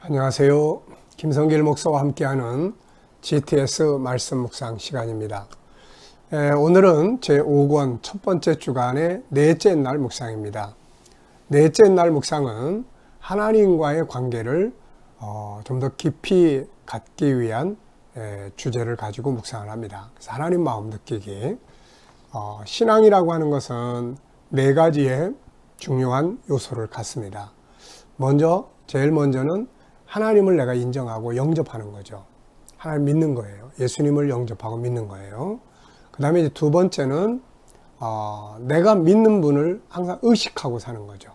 안녕하세요. 김성길 목사와 함께하는 GTS 말씀 묵상 시간입니다. 오늘은 제5권 첫 번째 주간의 넷째 날 묵상입니다. 넷째 날 묵상은 하나님과의 관계를 좀 더 깊이 갖기 위한 주제를 가지고 묵상을 합니다. 그래서 하나님 마음 느끼기. 신앙이라고 하는 것은 네 가지의 중요한 요소를 갖습니다. 제일 먼저는 하나님을 내가 인정하고 영접하는 거죠. 하나님 믿는 거예요. 예수님을 영접하고 믿는 거예요. 그 다음에 이제 두 번째는 내가 믿는 분을 항상 의식하고 사는 거죠.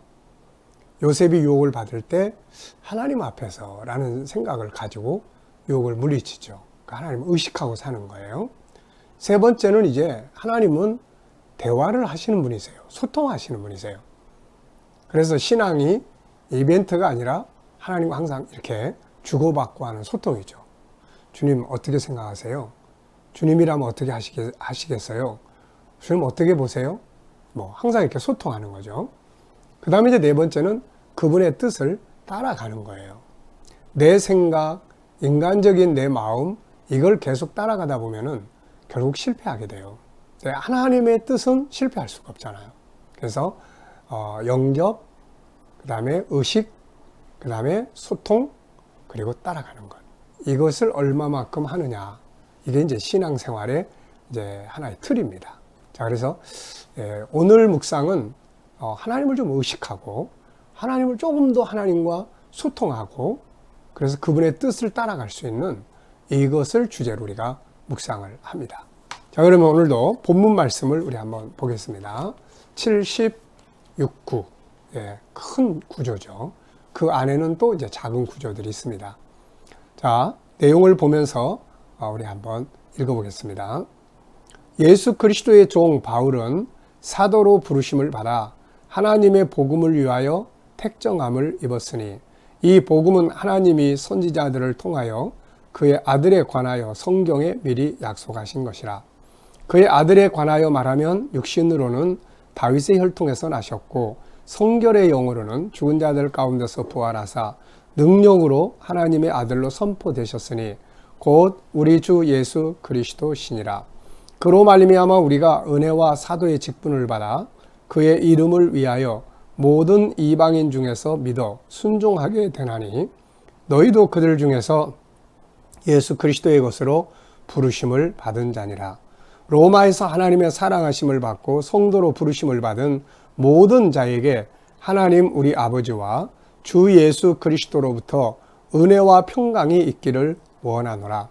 요셉이 유혹을 받을 때 하나님 앞에서 라는 생각을 가지고 유혹을 물리치죠. 그러니까 하나님을 의식하고 사는 거예요. 세 번째는 이제 하나님은 대화를 하시는 분이세요. 소통하시는 분이세요. 그래서 신앙이 이벤트가 아니라 하나님과 항상 이렇게 주고받고 하는 소통이죠. 주님 어떻게 생각하세요? 주님이라면 어떻게 하시겠어요? 주님 어떻게 보세요? 항상 이렇게 소통하는 거죠. 그 다음에 이제 네 번째는 그분의 뜻을 따라가는 거예요. 내 생각, 인간적인 내 마음, 이걸 계속 따라가다 보면은 결국 실패하게 돼요. 하나님의 뜻은 실패할 수가 없잖아요. 그래서 영접, 그 다음에 의식, 그 다음에 소통, 그리고 따라가는 것. 이것을 얼마만큼 하느냐. 이게 이제 신앙생활의 이제 하나의 틀입니다. 자, 그래서 오늘 묵상은 하나님을 좀 의식하고 하나님을 조금 더 하나님과 소통하고 그래서 그분의 뜻을 따라갈 수 있는 이것을 주제로 우리가 묵상을 합니다. 자, 그러면 오늘도 본문 말씀을 우리 한번 보겠습니다. 76구. 큰 구조죠. 그 안에는 또 이제 작은 구조들이 있습니다. 자, 내용을 보면서 우리 한번 읽어보겠습니다. 예수 그리스도의 종 바울은 사도로 부르심을 받아 하나님의 복음을 위하여 택정함을 입었으니 이 복음은 하나님이 선지자들을 통하여 그의 아들에 관하여 성경에 미리 약속하신 것이라. 그의 아들에 관하여 말하면 육신으로는 다윗의 혈통에서 나셨고 성결의 영으로는 죽은 자들 가운데서 부활하사 능력으로 하나님의 아들로 선포되셨으니 곧 우리 주 예수 그리스도시니라. 그로 말미암아 우리가 은혜와 사도의 직분을 받아 그의 이름을 위하여 모든 이방인 중에서 믿어 순종하게 되나니 너희도 그들 중에서 예수 그리스도의 것으로 부르심을 받은 자니라. 로마에서 하나님의 사랑하심을 받고 성도로 부르심을 받은 모든 자에게 하나님 우리 아버지와 주 예수 그리스도로부터 은혜와 평강이 있기를 원하노라.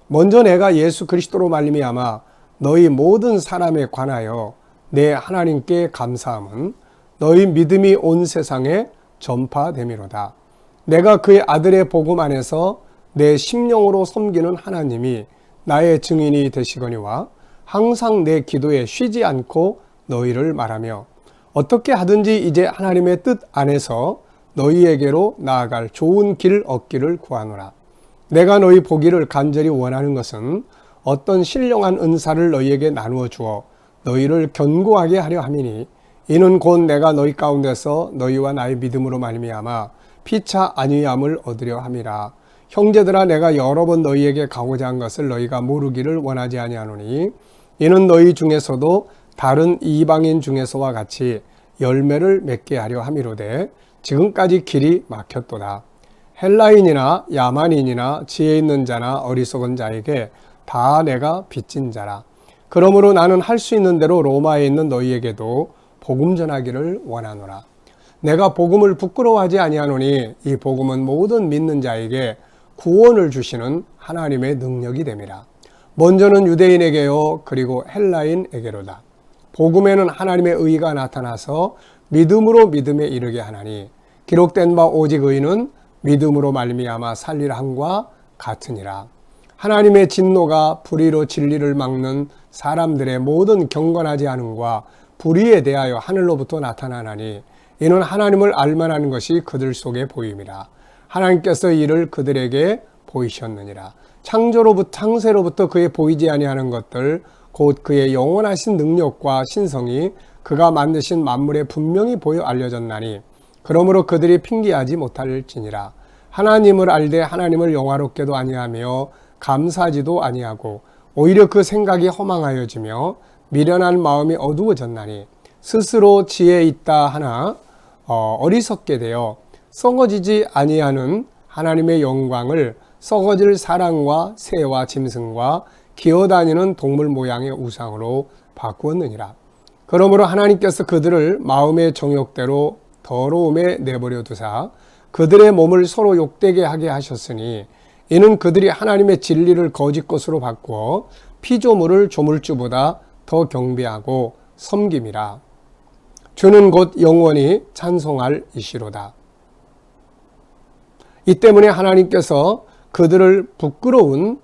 먼저 내가 예수 그리스도로 말미암아 너희 모든 사람에 관하여 내 하나님께 감사함은 너희 믿음이 온 세상에 전파됨이로다. 내가 그의 아들의 복음 안에서 내 심령으로 섬기는 하나님이 나의 증인이 되시거니와 항상 내 기도에 쉬지 않고 너희를 말하며 어떻게 하든지 이제 하나님의 뜻 안에서 너희에게로 나아갈 좋은 길 얻기를 구하노라. 내가 너희 보기를 간절히 원하는 것은 어떤 신령한 은사를 너희에게 나누어 주어 너희를 견고하게 하려 함이니 이는 곧 내가 너희 가운데서 너희와 나의 믿음으로 말미암아 피차 안위함을 얻으려 함이라. 형제들아 내가 여러 번 너희에게 가고자 한 것을 너희가 모르기를 원하지 아니하노니 이는 너희 중에서도 다른 이방인 중에서와 같이 열매를 맺게 하려 함이로되 지금까지 길이 막혔도다. 헬라인이나 야만인이나 지혜 있는 자나 어리석은 자에게 다 내가 빚진 자라. 그러므로 나는 할 수 있는 대로 로마에 있는 너희에게도 복음 전하기를 원하노라. 내가 복음을 부끄러워하지 아니하노니 이 복음은 모든 믿는 자에게 구원을 주시는 하나님의 능력이 됨이라. 먼저는 유대인에게요 그리고 헬라인에게로다. 복음에는 하나님의 의가 나타나서 믿음으로 믿음에 이르게 하나니 기록된 바 오직 의는 믿음으로 말미암아 살리라 함과 같으니라. 하나님의 진노가 불의로 진리를 막는 사람들의 모든 경건하지 않음과 불의에 대하여 하늘로부터 나타나나니 이는 하나님을 알만한 것이 그들 속에 보임이라. 하나님께서 이를 그들에게 보이셨느니라. 창세로부터 그의 보이지 아니하는 것들 곧 그의 영원하신 능력과 신성이 그가 만드신 만물에 분명히 보여 알려졌나니 그러므로 그들이 핑계하지 못할지니라. 하나님을 알되 하나님을 영화롭게도 아니하며 감사하지도 아니하고 오히려 그 생각이 허망하여지며 미련한 마음이 어두워졌나니 스스로 지혜 있다 하나 어리석게 되어 썩어지지 아니하는 하나님의 영광을 썩어질 사람과 새와 짐승과 기어다니는 동물 모양의 우상으로 바꾸었느니라. 그러므로 하나님께서 그들을 마음의 정욕대로 더러움에 내버려 두사 그들의 몸을 서로 욕되게 하게 하셨으니 이는 그들이 하나님의 진리를 거짓 것으로 바꾸어 피조물을 조물주보다 더 경배하고 섬김이라. 주는 곧 영원히 찬송할 이시로다. 이 때문에 하나님께서 그들을 부끄러운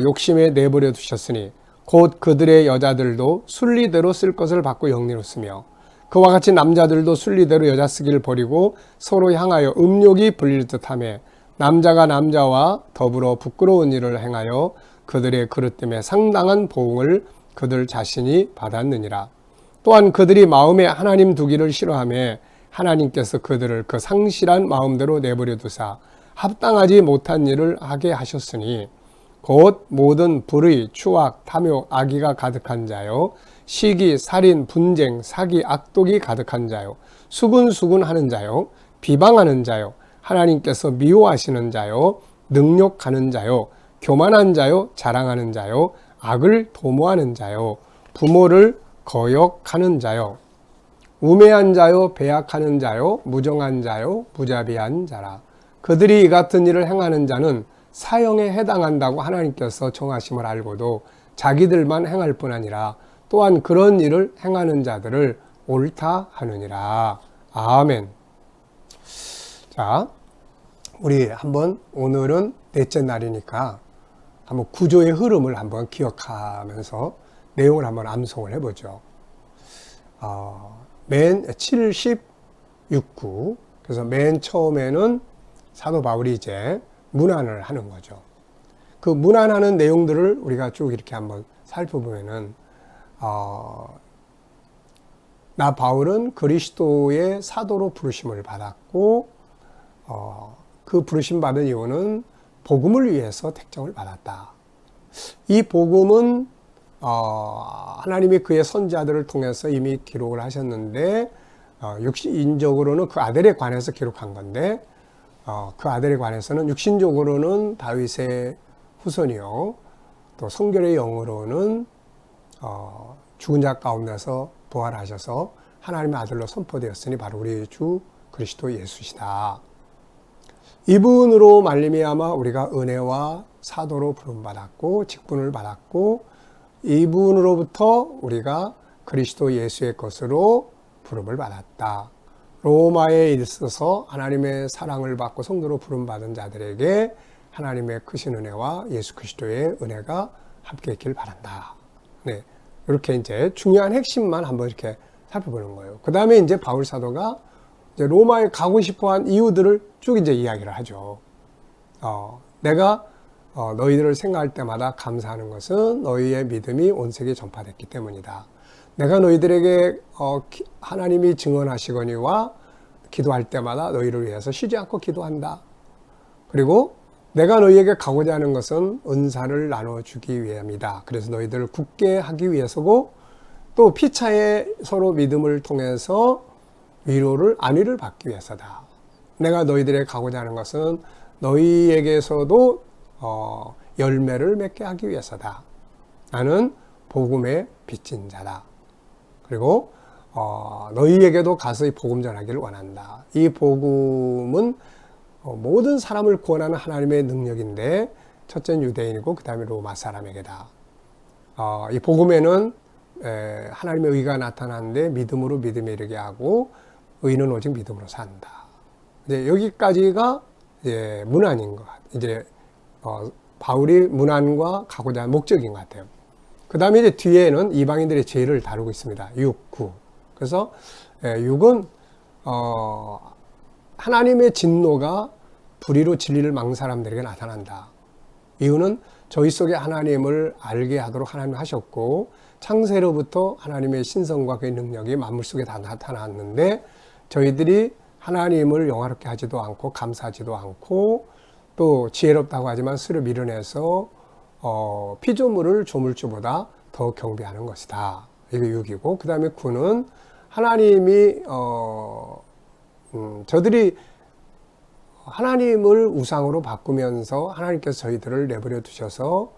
욕심에 내버려 두셨으니 곧 그들의 여자들도 순리대로 쓸 것을 받고 영리롭으며 그와 같이 남자들도 순리대로 여자 쓰기를 버리고 서로 향하여 음욕이 불릴 듯하며 남자가 남자와 더불어 부끄러운 일을 행하여 그들의 그릇 때문에 상당한 보응을 그들 자신이 받았느니라. 또한 그들이 마음에 하나님 두기를 싫어하며 하나님께서 그들을 그 상실한 마음대로 내버려 두사 합당하지 못한 일을 하게 하셨으니 곧 모든 불의, 추악, 탐욕, 악의가 가득한 자요 시기, 살인, 분쟁, 사기, 악독이 가득한 자요 수군수군하는 자요 비방하는 자요 하나님께서 미워하시는 자요 능욕하는 자요 교만한 자요 자랑하는 자요 악을 도모하는 자요 부모를 거역하는 자요 우매한 자요 배약하는 자요 무정한 자요 무자비한 자라. 그들이 이 같은 일을 행하는 자는 사형에 해당한다고 하나님께서 정하심을 알고도 자기들만 행할 뿐 아니라 또한 그런 일을 행하는 자들을 옳다 하느니라. 아멘. 자, 우리 한번 오늘은 넷째 날이니까 한번 구조의 흐름을 한번 기억하면서 내용을 한번 암송을 해보죠. 맨 76구. 그래서 맨 처음에는 사도 바울이 이제 문안을 하는 거죠. 그 문안하는 내용들을 우리가 쭉 이렇게 한번 살펴보면은, 나 바울은 그리스도의 사도로 부르심을 받았고, 그 부르심 받은 이유는 복음을 위해서 택정을 받았다. 이 복음은 하나님이 그의 선지자들을 통해서 이미 기록을 하셨는데 육신적으로는 그 아들에 관해서 기록한 건데 그 아들에 관해서는 육신적으로는 다윗의 후손이요 또 성결의 영으로는 죽은 자 가운데서 부활하셔서 하나님의 아들로 선포되었으니 바로 우리 주 그리스도 예수시다. 이분으로 말미암아 우리가 은혜와 사도로 부름받았고 직분을 받았고 이분으로부터 우리가 그리스도 예수의 것으로 부름을 받았다. 로마에 있어서 하나님의 사랑을 받고 성도로 부름받은 자들에게 하나님의 크신 은혜와 예수 그리스도의 은혜가 함께 있길 바란다. 네, 이렇게 이제 중요한 핵심만 한번 이렇게 살펴보는 거예요. 그 다음에 이제 바울 사도가 이제 로마에 가고 싶어한 이유들을 쭉 이제 이야기를 하죠. 내가 너희들을 생각할 때마다 감사하는 것은 너희의 믿음이 온 세계에 전파됐기 때문이다. 내가 너희들에게 하나님이 증언하시거니와 기도할 때마다 너희를 위해서 쉬지 않고 기도한다. 그리고 내가 너희에게 가고자 하는 것은 은사를 나눠주기 위함이다. 그래서 너희들을 굳게 하기 위해서고 또 피차에 서로 믿음을 통해서 안위를 받기 위해서다. 내가 너희들에게 가고자 하는 것은 너희에게서도 열매를 맺게 하기 위해서다. 나는 복음의 빚진 자다. 그리고 너희에게도 가서 이 복음 전하기를 원한다. 이 복음은 모든 사람을 구원하는 하나님의 능력인데 첫째는 유대인이고 그 다음에 로마 사람에게다. 이 복음에는 하나님의 의가 나타나는데 믿음으로 믿음에 이르게 하고 의는 오직 믿음으로 산다. 이제 여기까지가 이제 문안인 것 같아요. 이제 바울이 문안과 가고자 하는 목적인 것 같아요. 그 다음에 이제 뒤에는 이방인들의 죄를 다루고 있습니다. 6, 9. 그래서 6은 하나님의 진노가 불의로 진리를 막는 사람들에게 나타난다. 이유는 저희 속에 하나님을 알게 하도록 하나님이 하셨고 창세로부터 하나님의 신성과 그의 능력이 만물 속에 다 나타났는데 저희들이 하나님을 영화롭게 하지도 않고 감사하지도 않고 또 지혜롭다고 하지만 스스로 밀어내서 피조물을 조물주보다 더 경배하는 것이다. 이게 6이고 그 다음에 9는 하나님이 저들이 하나님을 우상으로 바꾸면서 하나님께서 저희들을 내버려 두셔서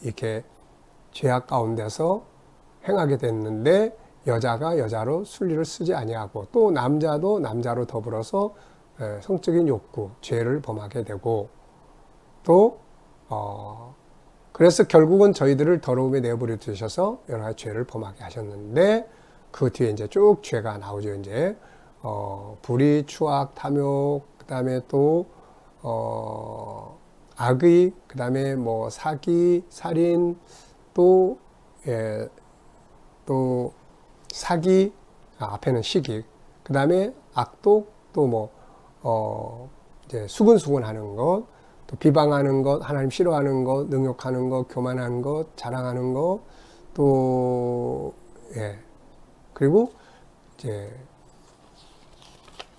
이렇게 죄악 가운데서 행하게 됐는데 여자가 여자로 순리를 쓰지 아니하고 또 남자도 남자로 더불어서 성적인 욕구, 죄를 범하게 되고 또 그래서 결국은 저희들을 더러움에 내버려 두셔서 여러 가지 죄를 범하게 하셨는데 그 뒤에 이제 쭉 죄가 나오죠. 이제 불의, 추악, 탐욕, 그 다음에 또 악의, 그 다음에 뭐 사기, 살인, 또 사기, 앞에는 시기, 그 다음에 악독, 또 뭐 이제 수근수근하는 것, 또 비방하는 것, 하나님 싫어하는 것, 능욕하는 것, 교만하는 것, 자랑하는 것, 또 그리고 이제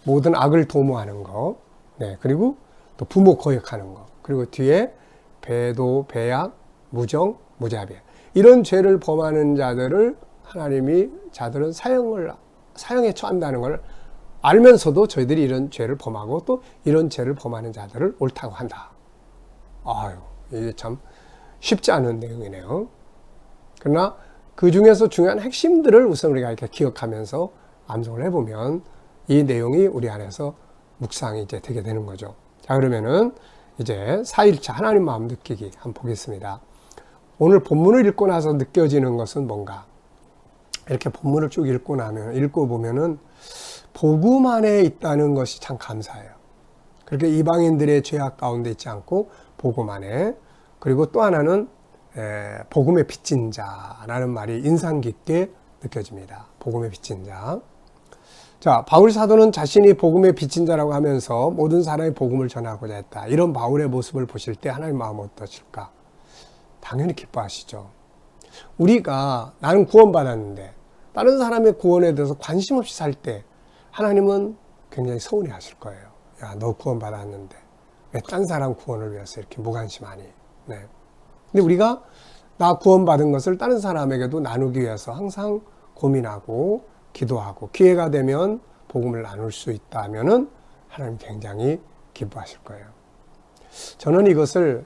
모든 악을 도모하는 것, 그리고 또 부모 거역하는 것, 그리고 뒤에 배도, 배약, 무정, 무자비해 이런 죄를 범하는 자들을 하나님이 자들은 사형에 처한다는 걸 알면서도 저희들이 이런 죄를 범하고 또 이런 죄를 범하는 자들을 옳다고 한다. 아유, 이게 참 쉽지 않은 내용이네요. 그러나 그 중에서 중요한 핵심들을 우선 우리가 이렇게 기억하면서 암송을 해보면 이 내용이 우리 안에서 묵상이 이제 되게 되는 거죠. 자, 그러면은 이제 4일차 하나님 마음 느끼기 한번 보겠습니다. 오늘 본문을 읽고 나서 느껴지는 것은 뭔가? 이렇게 본문을 쭉 읽고 보면은 복음 안에 있다는 것이 참 감사해요. 그렇게 이방인들의 죄악 가운데 있지 않고 복음 안에, 그리고 또 하나는 복음의 빚진 자라는 말이 인상 깊게 느껴집니다. 복음의 빚진 자. 자, 바울 사도는 자신이 복음의 빚진 자라고 하면서 모든 사람이 복음을 전하고자 했다. 이런 바울의 모습을 보실 때 하나님 마음은 어떠실까? 당연히 기뻐하시죠. 우리가 나는 구원받았는데 다른 사람의 구원에 대해서 관심 없이 살 때 하나님은 굉장히 서운해 하실 거예요. 야, 너 구원받았는데 왜 딴 사람 구원을 위해서 이렇게 무관심하니? 근데 우리가 나 구원받은 것을 다른 사람에게도 나누기 위해서 항상 고민하고 기도하고 기회가 되면 복음을 나눌 수 있다면은 하나님 굉장히 기뻐하실 거예요. 저는 이것을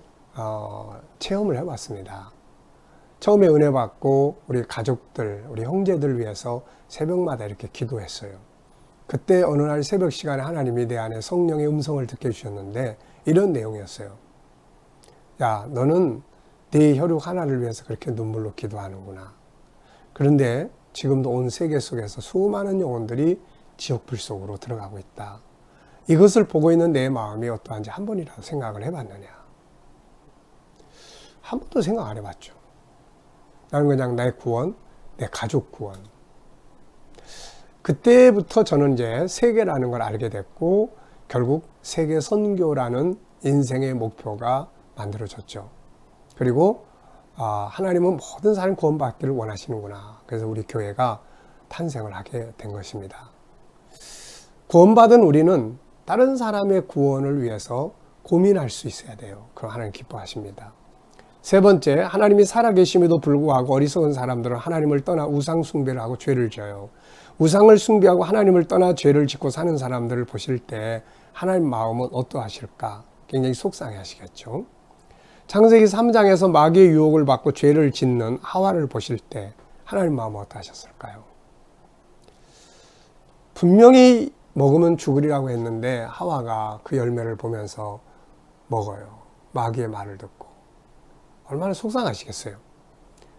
체험을 해봤습니다. 처음에 은혜 받고 우리 가족들, 우리 형제들 위해서 새벽마다 이렇게 기도했어요. 그때 어느 날 새벽 시간에 하나님이 내 안에 성령의 음성을 듣게 해주셨는데 이런 내용이었어요. 야, 너는 네 혈육 하나를 위해서 그렇게 눈물로 기도하는구나. 그런데 지금도 온 세계 속에서 수많은 영혼들이 지옥불 속으로 들어가고 있다. 이것을 보고 있는 내 마음이 어떠한지 한 번이라도 생각을 해봤느냐. 한 번도 생각 안 해봤죠. 나는 그냥 나의 구원, 내 가족 구원. 그때부터 저는 이제 세계라는 걸 알게 됐고 결국 세계 선교라는 인생의 목표가 만들어졌죠. 그리고 하나님은 모든 사람이 구원받기를 원하시는구나. 그래서 우리 교회가 탄생을 하게 된 것입니다. 구원받은 우리는 다른 사람의 구원을 위해서 고민할 수 있어야 돼요. 그럼 하나님 기뻐하십니다. 세 번째, 하나님이 살아계심에도 불구하고 어리석은 사람들은 하나님을 떠나 우상 숭배를 하고 죄를 져요. 우상을 숭배하고 하나님을 떠나 죄를 짓고 사는 사람들을 보실 때 하나님 마음은 어떠하실까? 굉장히 속상해 하시겠죠. 창세기 3장에서 마귀의 유혹을 받고 죄를 짓는 하와를 보실 때 하나님 마음은 어떠하셨을까요? 분명히 먹으면 죽으리라고 했는데 하와가 그 열매를 보면서 먹어요. 마귀의 말을 듣고. 얼마나 속상하시겠어요.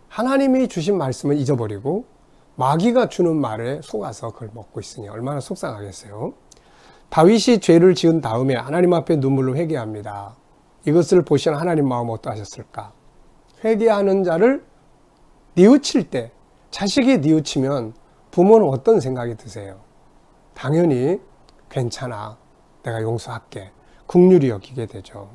하나님이 주신 말씀을 잊어버리고 마귀가 주는 말에 속아서 그걸 먹고 있으니 얼마나 속상하겠어요. 다윗이 죄를 지은 다음에 하나님 앞에 눈물로 회개합니다. 이것을 보시는 하나님 마음은 어떠하셨을까? 회개하는 자를 뉘우칠 때, 자식이 뉘우치면 부모는 어떤 생각이 드세요? 당연히 괜찮아, 내가 용서할게, 긍휼히 여기게 되죠.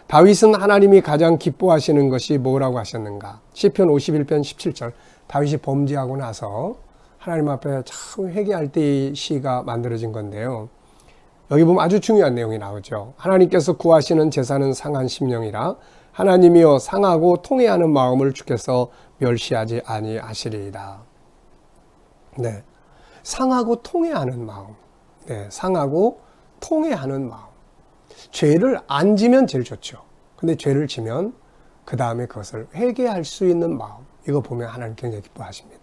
다윗은 하나님이 가장 기뻐하시는 것이 뭐라고 하셨는가? 시편 51편 17절, 다윗이 범죄하고 나서 하나님 앞에 참 회개할 때 이 시가 만들어진 건데요. 여기 보면 아주 중요한 내용이 나오죠. 하나님께서 구하시는 제사는 상한 심령이라 하나님이여 상하고 통회하는 마음을 주께서 멸시하지 아니하시리이다. 네, 상하고 통회하는 마음. 네, 상하고 통회하는 마음. 죄를 안 지면 제일 좋죠. 근데 죄를 지면 그 다음에 그것을 회개할 수 있는 마음. 이거 보면 하나님 굉장히 기뻐하십니다.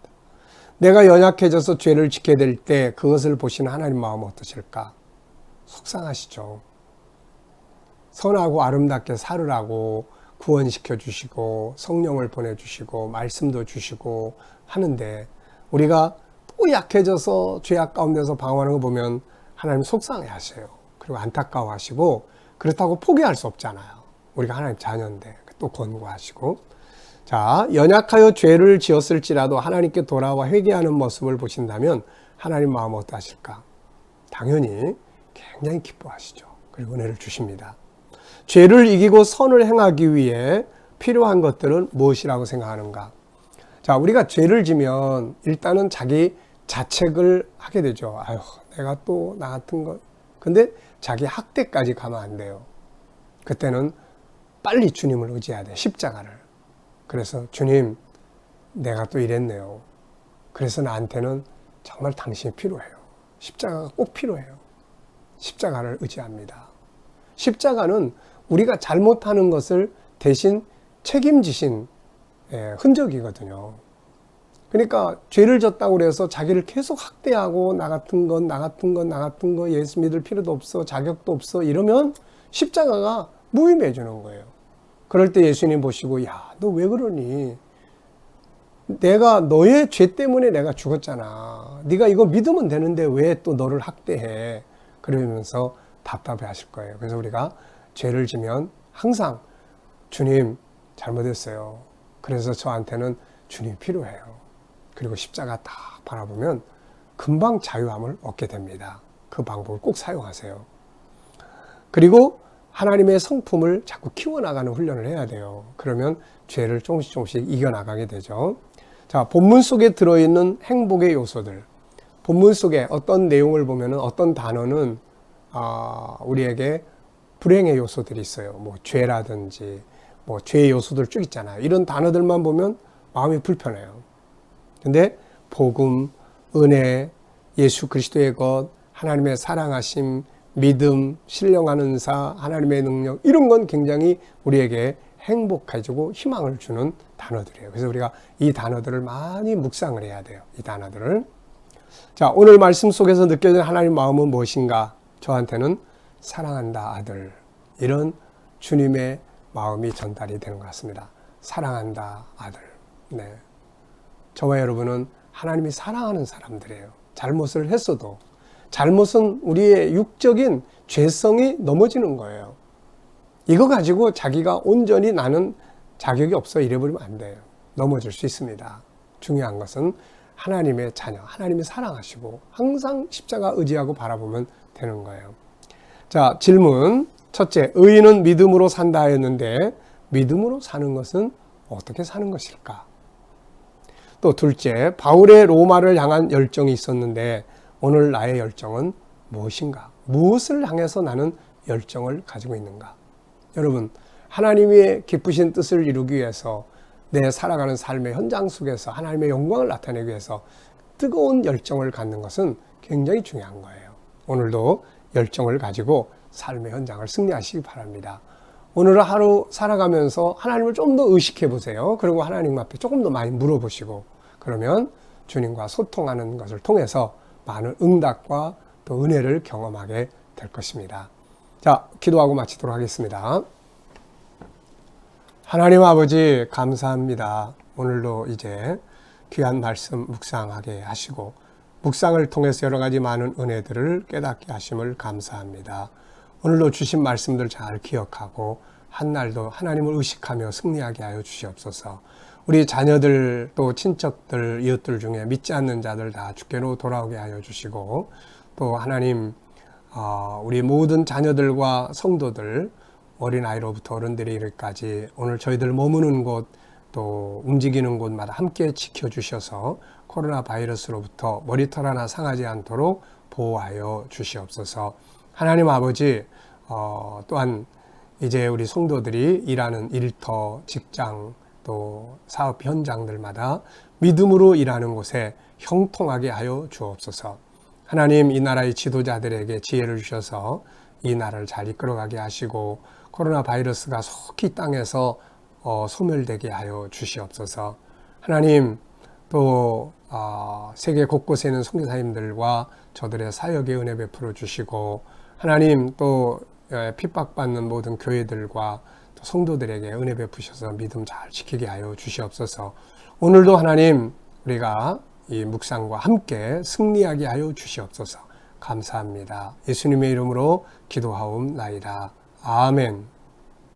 내가 연약해져서 죄를 짓게 될 때 그것을 보시는 하나님 마음은 어떠실까? 속상하시죠. 선하고 아름답게 살으라고 구원시켜 주시고 성령을 보내주시고 말씀도 주시고 하는데 우리가 또 약해져서 죄악 가운데서 방황하는 거 보면 하나님 속상해 하세요. 그리고 안타까워 하시고 그렇다고 포기할 수 없잖아요. 우리가 하나님 자녀인데 또 권고하시고. 자, 연약하여 죄를 지었을지라도 하나님께 돌아와 회개하는 모습을 보신다면 하나님 마음은 어떠하실까? 당연히 굉장히 기뻐하시죠. 그리고 은혜를 주십니다. 죄를 이기고 선을 행하기 위해 필요한 것들은 무엇이라고 생각하는가? 자, 우리가 죄를 지면 일단은 자기 자책을 하게 되죠. 아유, 내가 또 나 같은 것. 근데 자기 학대까지 가면 안 돼요. 그때는 빨리 주님을 의지해야 돼. 십자가를. 그래서 주님, 내가 또 이랬네요. 그래서 나한테는 정말 당신이 필요해요. 십자가가 꼭 필요해요. 십자가를 의지합니다. 십자가는 우리가 잘못하는 것을 대신 책임지신 흔적이거든요. 그러니까 죄를 졌다고 그래서 자기를 계속 학대하고 나 같은 거 예수 믿을 필요도 없어, 자격도 없어 이러면 십자가가 무의미해지는 거예요. 그럴 때 예수님 보시고 야, 너 왜 그러니? 내가 너의 죄 때문에 내가 죽었잖아. 네가 이거 믿으면 되는데 왜 또 너를 학대해? 그러면서 답답해 하실 거예요. 그래서 우리가 죄를 지면 항상 주님 잘못했어요. 그래서 저한테는 주님이 필요해요. 그리고 십자가 딱 바라보면 금방 자유함을 얻게 됩니다. 그 방법을 꼭 사용하세요. 그리고 하나님의 성품을 자꾸 키워나가는 훈련을 해야 돼요. 그러면 죄를 조금씩 이겨나가게 되죠. 자, 본문 속에 들어있는 행복의 요소들. 본문 속에 어떤 내용을 보면 어떤 단어는 우리에게 불행의 요소들이 있어요. 뭐 죄라든지 뭐 죄의 요소들 쭉 있잖아요. 이런 단어들만 보면 마음이 불편해요. 근데 복음, 은혜, 예수 그리스도의 것, 하나님의 사랑하심, 믿음, 신령한 은사, 하나님의 능력 이런 건 굉장히 우리에게 행복해지고 희망을 주는 단어들이에요. 그래서 우리가 이 단어들을 많이 묵상을 해야 돼요. 이 단어들을. 자, 오늘 말씀 속에서 느껴지는 하나님의 마음은 무엇인가? 저한테는 사랑한다 아들, 이런 주님의 마음이 전달이 되는 것 같습니다. 사랑한다 아들. 네. 저와 여러분은 하나님이 사랑하는 사람들이에요. 잘못을 했어도 잘못은 우리의 육적인 죄성이 넘어지는 거예요. 이거 가지고 자기가 온전히 나는 자격이 없어 이래버리면 안 돼요. 넘어질 수 있습니다. 중요한 것은 하나님의 자녀, 하나님이 사랑하시고 항상 십자가 의지하고 바라보면 되는 거예요. 자, 질문. 첫째, 의인은 믿음으로 산다 했는데 믿음으로 사는 것은 어떻게 사는 것일까? 또 둘째, 바울의 로마를 향한 열정이 있었는데 오늘 나의 열정은 무엇인가? 무엇을 향해서 나는 열정을 가지고 있는가? 여러분, 하나님의 기쁘신 뜻을 이루기 위해서 내 살아가는 삶의 현장 속에서 하나님의 영광을 나타내기 위해서 뜨거운 열정을 갖는 것은 굉장히 중요한 거예요. 오늘도 열정을 가지고 삶의 현장을 승리하시기 바랍니다. 오늘 하루 살아가면서 하나님을 좀 더 의식해 보세요. 그리고 하나님 앞에 조금 더 많이 물어보시고 그러면 주님과 소통하는 것을 통해서 많은 응답과 또 은혜를 경험하게 될 것입니다. 자, 기도하고 마치도록 하겠습니다. 하나님 아버지 감사합니다. 오늘도 이제 귀한 말씀 묵상하게 하시고 묵상을 통해서 여러 가지 많은 은혜들을 깨닫게 하심을 감사합니다. 오늘도 주신 말씀들 잘 기억하고 한날도 하나님을 의식하며 승리하게 하여 주시옵소서. 우리 자녀들 또 친척들 이웃들 중에 믿지 않는 자들 다 주께로 돌아오게 하여 주시고 또 하나님 우리 모든 자녀들과 성도들 어린아이로부터 어른들이 이르기까지 오늘 저희들 머무는 곳 또 움직이는 곳마다 함께 지켜주셔서 코로나 바이러스로부터 머리털 하나 상하지 않도록 보호하여 주시옵소서. 하나님 아버지, 또한 이제 우리 성도들이 일하는 일터, 직장, 또 사업 현장들마다 믿음으로 일하는 곳에 형통하게 하여 주옵소서. 하나님, 이 나라의 지도자들에게 지혜를 주셔서 이 나라를 잘 이끌어가게 하시고 코로나 바이러스가 속히 땅에서 소멸되게 하여 주시옵소서. 하나님, 또 세계 곳곳에 있는 선교사님들과 저들의 사역에 은혜 베풀어 주시고, 하나님 또 핍박받는 모든 교회들과 또 성도들에게 은혜 베푸셔서 믿음 잘 지키게 하여 주시옵소서. 오늘도 하나님, 우리가 이 묵상과 함께 승리하게 하여 주시옵소서. 감사합니다. 예수님의 이름으로 기도하옵나이다. 아멘.